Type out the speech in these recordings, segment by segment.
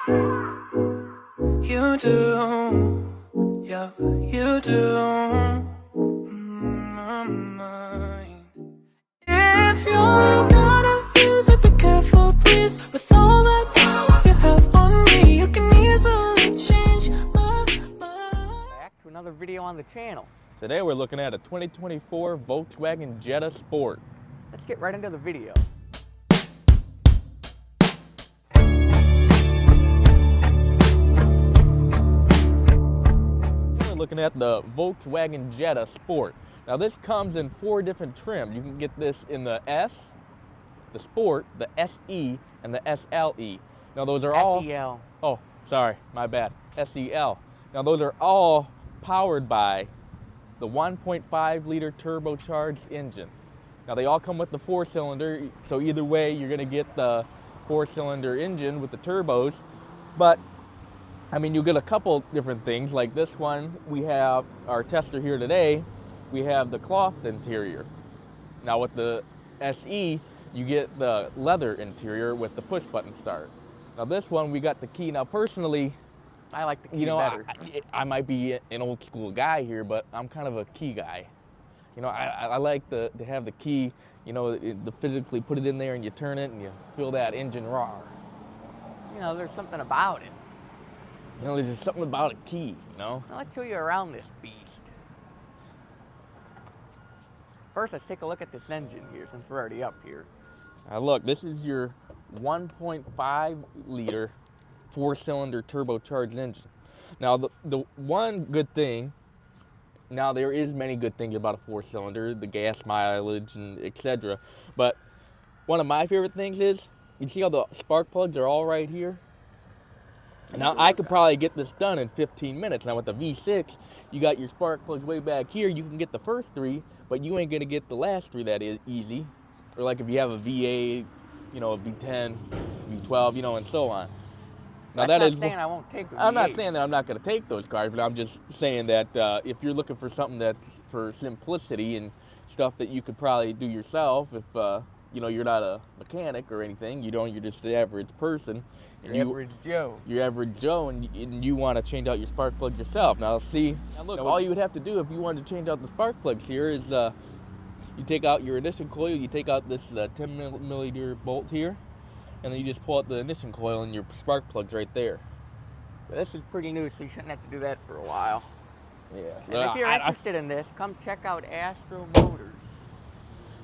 You do, yeah, you do. If you're gonna use it, be careful, please. With all the power you have on me, you can easily change my mind. Back to another video on the channel. Today we're looking at a 2024 Volkswagen Jetta Sport. Let's get right into the video. We're looking at the Volkswagen Jetta Sport. Now this comes in 4 different trims. You can get this in the S, the Sport, the SE, and the SLE. Now those are all... SEL. Oh, sorry, my bad. SEL. Now those are all powered by the 1.5 liter turbocharged engine. Now they all come with the 4-cylinder, so either way you're gonna get the 4-cylinder engine with the turbos. But I mean, you get a couple different things. Like this one, we have our tester here today, we have the cloth interior. Now with the SE, you get the leather interior with the push button start. Now this one, we got the key. Now personally, I like the key you know, better. I might be an old school guy here, but I'm kind of a key guy. You know, I like to have the key, you know, to physically put it in there and you turn it and you feel that engine roar. You know, there's something about it. You know, there's just something about a key, you know? Now let's show you around this beast. First, let's take a look at this engine here, since we're already up here. Now look, this is your 1.5 liter 4-cylinder turbocharged engine. Now the one good thing, now there is many good things about a 4-cylinder, the gas mileage and etc. But one of my favorite things is, you see how the spark plugs are all right here? Now I could probably get this done in 15 minutes. Now with the V6, you got your spark plugs way back here. You can get the first 3, but you ain't gonna get the last 3 that is easy. Or like if you have a V8, you know, a V10, V12, you know, and so on. Now I'm not saying I won't take the I'm not V8. saying that I'm not gonna take those cars, but I'm just saying that if you're looking for something that's for simplicity and stuff that you could probably do yourself, if you know, you're not a mechanic or anything, you don't, you're just the average person. Your average Joe. Your average Joe, and you want to change out your spark plugs yourself. Now see, look, all you would have to do if you wanted to change out the spark plugs here is you take out your ignition coil, you take out this 10 millimeter bolt here, and then you just pull out the ignition coil and your spark plug's right there. This is pretty new, so you shouldn't have to do that for a while. Yeah. And if you're interested in this, come check out Astro Motors.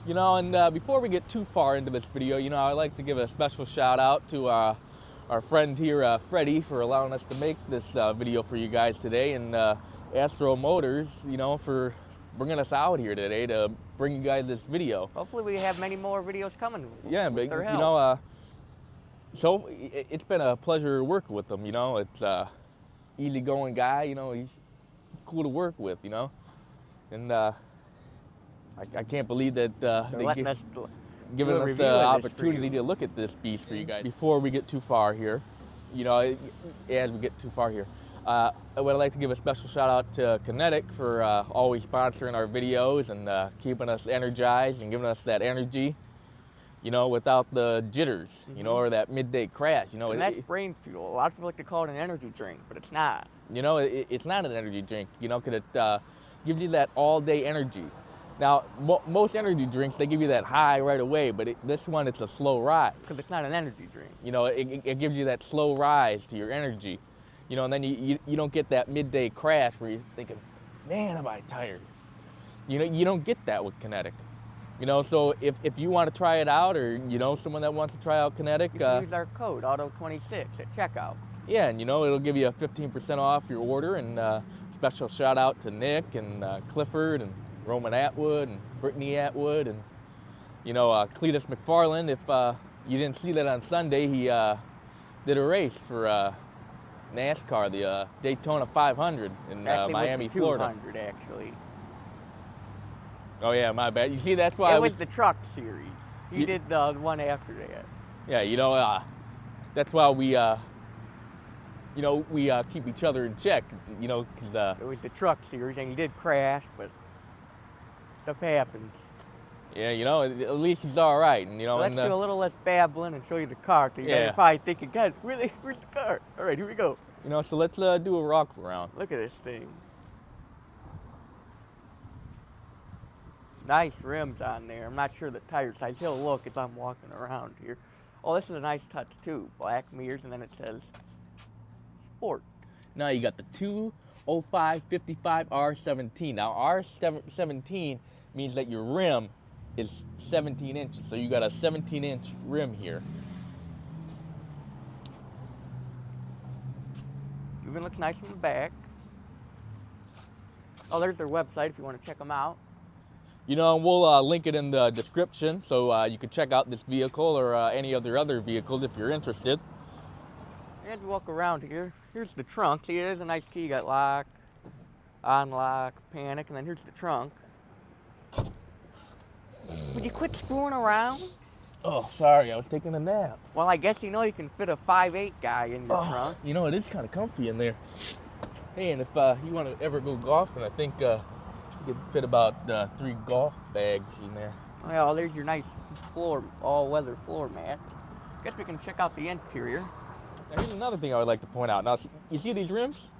You know, and before we get too far into this video, you know, I'd like to give a special shout out to our friend here, Freddie, for allowing us to make this video for you guys today, and Astro Motors, you know, for bringing us out here today to bring you guys this video. Hopefully we have many more videos coming. Yeah, but their you help. know, so it's been a pleasure working with him. You know, it's easygoing guy. You know, he's cool to work with. You know, and I can't believe that they giving us the opportunity to look at this beast for you guys. Before we get too far here, you know, as we get too far here, I would like to give a special shout out to Kinetic for always sponsoring our videos and keeping us energized and giving us that energy, you know, without the jitters, you know, or that midday crash, you know. And that's brain fuel. A lot of people like to call it an energy drink, but it's not. You know, it's not an energy drink, you know, because it gives you that all-day energy. Now, most energy drinks, they give you that high right away, but this one, it's a slow rise. Because it's not an energy drink. You know, it gives you that slow rise to your energy. You know, and then you don't get that midday crash where you're thinking, man, am I tired? You know, you don't get that with Kinetic. You know, so if you want to try it out, or, you know, someone that wants to try out Kinetic. You can use our code, AUTO26, at checkout. Yeah, and, you know, it'll give you a 15% off your order, and special shout out to Nick and Clifford and Roman Atwood and Brittany Atwood and, you know, Cletus McFarland. If you didn't see that on Sunday, he did a race for NASCAR, the Daytona 500 in Miami, Florida. 200, actually. Oh yeah, my bad. You see, that's why it was the truck series. He did the one after that. Yeah, you know, that's why we, you know, we keep each other in check. You know, because it was the truck series, and he did crash, but stuff happens. Yeah, you know, at least he's all right. And, you know, Let's do a little less babbling and show you the car. 'Cause you guys Yeah. are probably thinking, guys, really, where's the car? All right, here we go. you know, so let's do a rock around. Look at this thing. Nice rims on there. I'm not sure the tire size. He'll look as I'm walking around here. Oh, this is a nice touch too. Black mirrors, and then it says Sport. Now you got the 205 55 R17. Now R17 means that your rim is 17 inches. So you got a 17-inch rim here. Even looks nice from the back. Oh, there's their website if you want to check them out. You know, and we'll link it in the description so you can check out this vehicle or any of their other vehicles if you're interested. As we walk around here, here's the trunk. See, it is a nice key. You got lock, unlock, panic, and then here's the trunk. Would you quit screwing around? Oh, sorry, I was taking a nap. Well, I guess you know you can fit a 5'8" guy in your trunk. You know, it is kind of comfy in there. Hey, and if you want to ever go golfing, I think you could fit about 3 golf bags in there. Well, there's your nice floor, all-weather floor mat. Guess we can check out the interior. Now, here's another thing I would like to point out. Now, you see these rims?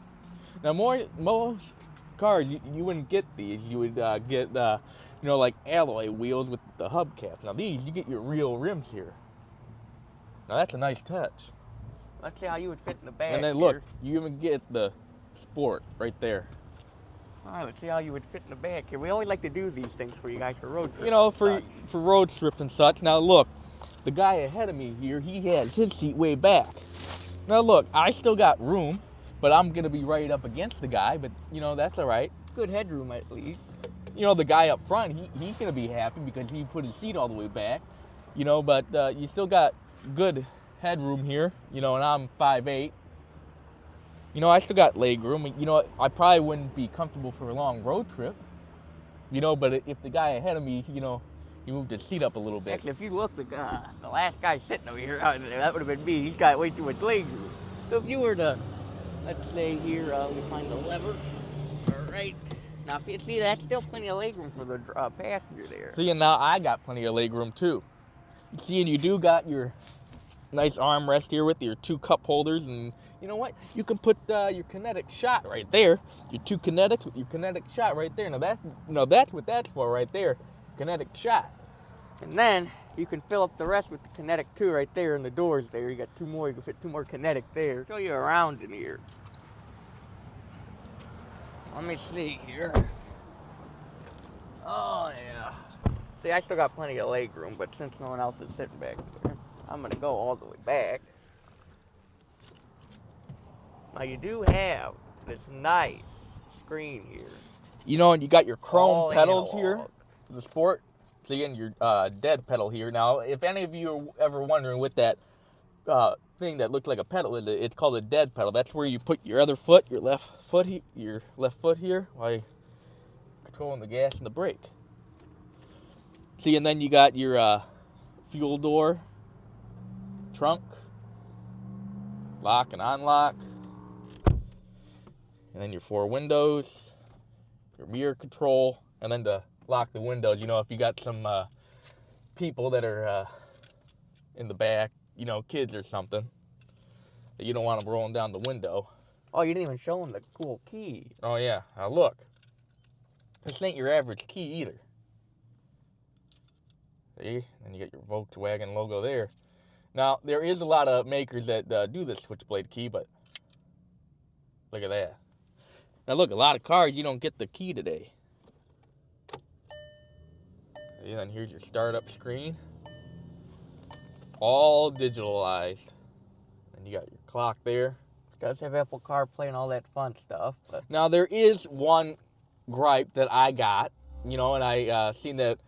Now, most cars, you wouldn't get these. You would get, you know, like alloy wheels with the hubcaps. Now, these, you get your real rims here. Now, that's a nice touch. Let's see how you would fit in the back. And then, look, you even get the Sport right there. All right, let's see how you would fit in the back here. We always like to do these things for you guys for road trips. You know, and for such. road trips and such. Now, look, the guy ahead of me here, he has his seat way back. Now, look, I still got room, but I'm going to be right up against the guy, but, you know, that's all right. Good headroom at least. You know, the guy up front, he's going to be happy because he put his seat all the way back, you know, but you still got good headroom here, you know, and I'm 5'8". You know, I still got leg room. You know, I probably wouldn't be comfortable for a long road trip, you know, but if the guy ahead of me, you know, he moved his seat up a little bit. Actually, if you look, the last guy sitting over here, that would have been me. He's got way too much leg room. So if you were to, let's say here, let me find the lever. All right. Now, if you see, that's still plenty of leg room for the passenger there. See, and now I got plenty of leg room too. See, and you do got your nice armrest here with your 2 cup holders, and you know what? You can put your kinetic shot right there. Your 2 kinetics with your kinetic shot right there. Now that's what that's for right there. Kinetic shot. And then you can fill up the rest with the kinetic 2 right there in the doors there. You got 2 more. You can fit 2 more kinetic there. Show you around in here. Let me see here. Oh yeah. See, I still got plenty of leg room, but since no one else is sitting back there, I'm gonna go all the way back. Now you do have this nice screen here. You know, and you got your chrome All pedals analog. here, the Sport. So again, your dead pedal here. Now, if any of you are ever wondering what that thing that looks like a pedal is, it's called a dead pedal. That's where you put your other foot, your left foot here, while you're controlling the gas and the brake. See, and then you got your fuel door, trunk, lock and unlock, and then your 4 windows, your mirror control, and then to lock the windows, you know, if you got some people that are in the back, you know, kids or something, that you don't want them rolling down the window. Oh, you didn't even show them the cool key. Oh, yeah. Now, look. This ain't your average key either. See? And you got your Volkswagen logo there. Now, there is a lot of makers that do this switchblade key, but look at that. Now, look, a lot of cars, you don't get the key today. And then here's your startup screen. All digitalized. And you got your clock there. It does have Apple CarPlay and all that fun stuff. But Now, there is one gripe that I got, you know, and I seen that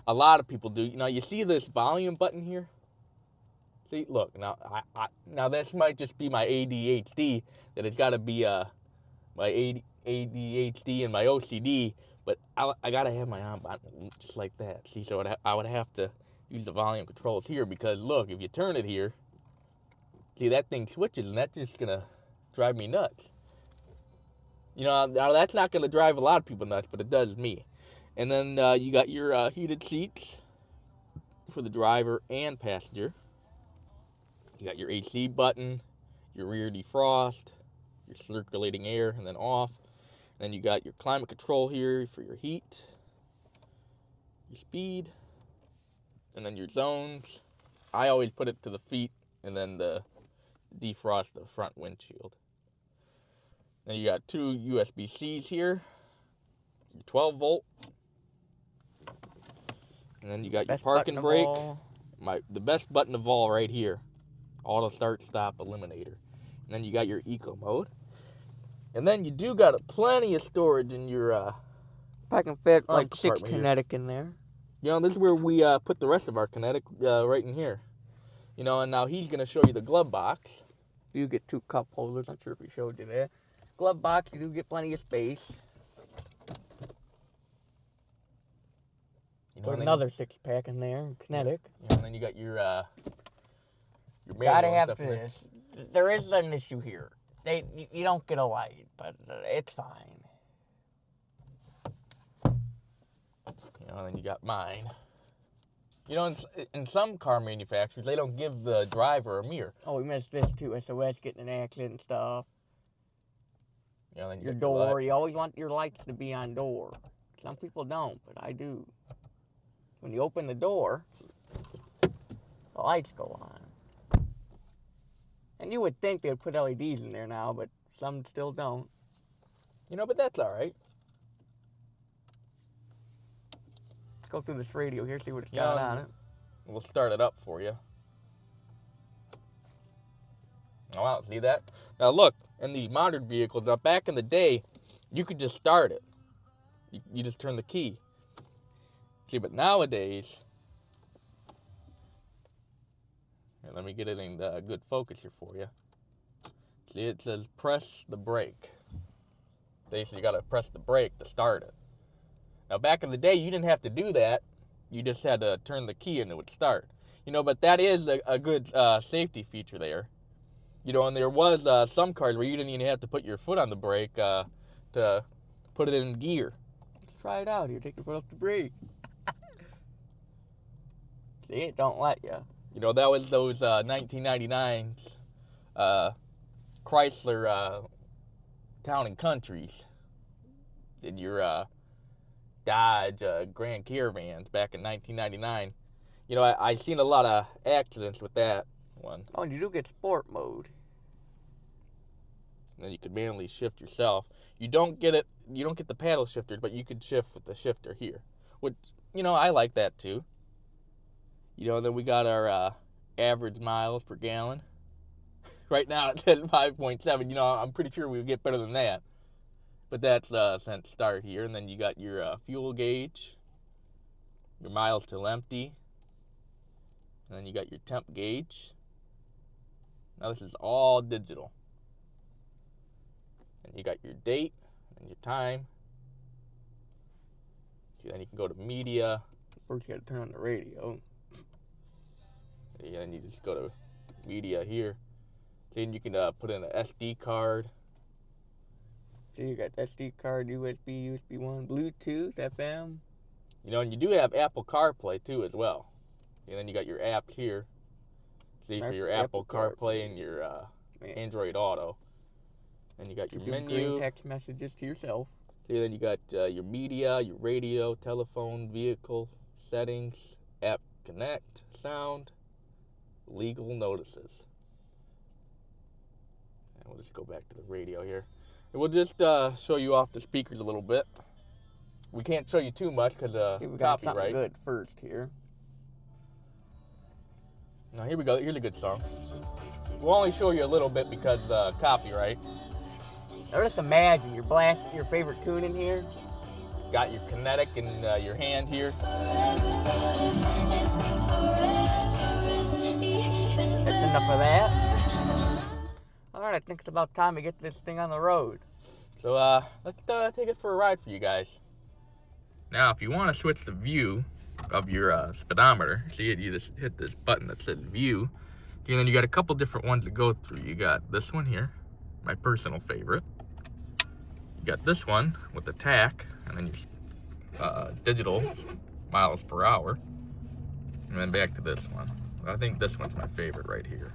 a lot of people do. You know, you see this volume button here? See, look, now, now this might just be my ADHD, that it's got to be my ADHD and my OCD, but I got to have my on button just like that. See, so I would have to use the volume controls here because, look, if you turn it here, see, that thing switches, and that's just going to drive me nuts. You know, now that's not going to drive a lot of people nuts, but it does me. And then you got your heated seats for the driver and passenger. You got your AC button, your rear defrost, your circulating air, and then off. And then you got your climate control here for your heat, your speed, and then your zones. I always put it to the feet, and then the defrost the front windshield. Then you got two USB-Cs here, your 12 volt, and then you got Best your parking button of brake. all. The best button of all right here, auto start stop eliminator. And then you got your eco mode, and then you do got plenty of storage in your I can fit like 6 compartment here. kinetic in there. You know, this is where we put the rest of our kinetic right in here. You know, and now he's gonna show you the glove box. You get 2 cup holders. Not sure if we showed you that. Glove box, you do get plenty of space. You know, Put and then another 6-pack in there, kinetic. You know, and then you got your manual Gotta and have stuff in there. this. There is an issue here. You don't get a light, but it's fine. You know, and then you got mine. You know, in some car manufacturers, they don't give the driver a mirror. Oh, we missed this too. SOS, getting in an accident and stuff. You know, then you Your got door, light. you always want your lights to be on door. Some people don't, but I do. When you open the door, the lights go on. And you would think they'd put LEDs in there now, but some still don't. You know, but that's all right. Let's go through this radio here, see what it's Yeah, got on it. We'll start it up for you. Oh, wow, see that? Now look, in these modern vehicles, now back in the day, you could just start it. You just turn the key. See, but nowadays, here, let me get it in good focus here for you. See, it says press the brake. So you got to press the brake to start it. Now, back in the day, you didn't have to do that. You just had to turn the key and it would start. You know, but that is a good safety feature there. You know, and there was some cars where you didn't even have to put your foot on the brake to put it in gear. Let's try it out here. Take your foot off the brake. See, it don't let you. You know, that was those 1999s Chrysler Town and Countries. Did your Dodge Grand Caravans back in 1999. You know, I seen a lot of accidents with that one. Oh, and you do get sport mode. And then you could manually shift yourself. You don't get the paddle shifter, but you could shift with the shifter here. Which, you know, I like that too. You know, then we got our average miles per gallon. Right now it says 5.7. You know, I'm pretty sure we'll get better than that. But that's since start here. And then you got your fuel gauge, your miles till empty. And then you got your temp gauge. Now this is all digital. And you got your date and your time. Then you can go to media. First, you gotta turn on the radio. And then you just go to media here. Then you can put in an SD card. So you got SD card, USB, USB 1, Bluetooth, FM. You know, and you do have Apple CarPlay too as well. And then you got your apps here. See, for your Apple CarPlay and your Android Auto. And you got your You can menu. bring text messages to yourself. See, then you got your media, your radio, telephone, vehicle, settings, app connect, sound, legal notices. And we'll just go back to the radio here. And we'll just show you off the speakers a little bit. We can't show you too much because See, we got something copyright. good first here. Now here we go. Here's a good song. We'll only show you a little bit because copyright. Now just imagine you're blasting your favorite tune in here. Got your kinetic in your hand here. That's enough of that. Alright, I think it's about time to get this thing on the road. So let's take it for a ride for you guys. Now, if you want to switch the view of your speedometer, see it, you just hit this button that says view. And then you got a couple different ones to go through. You got this one here, my personal favorite. You got this one with the tack, and then you digital miles per hour. And then back to this one. I think this one's my favorite right here.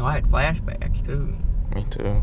I had flashbacks too. Me too.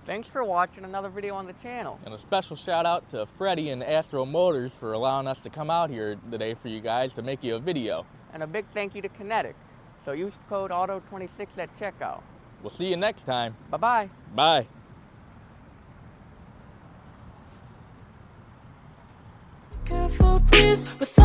Thanks for watching another video on the channel. And a special shout out to Freddie and Astro Motors for allowing us to come out here today for you guys to make you a video. And a big thank you to Kinetic. So use code AUTO26 at checkout. We'll see you next time. Bye-bye. Bye. Careful, please, with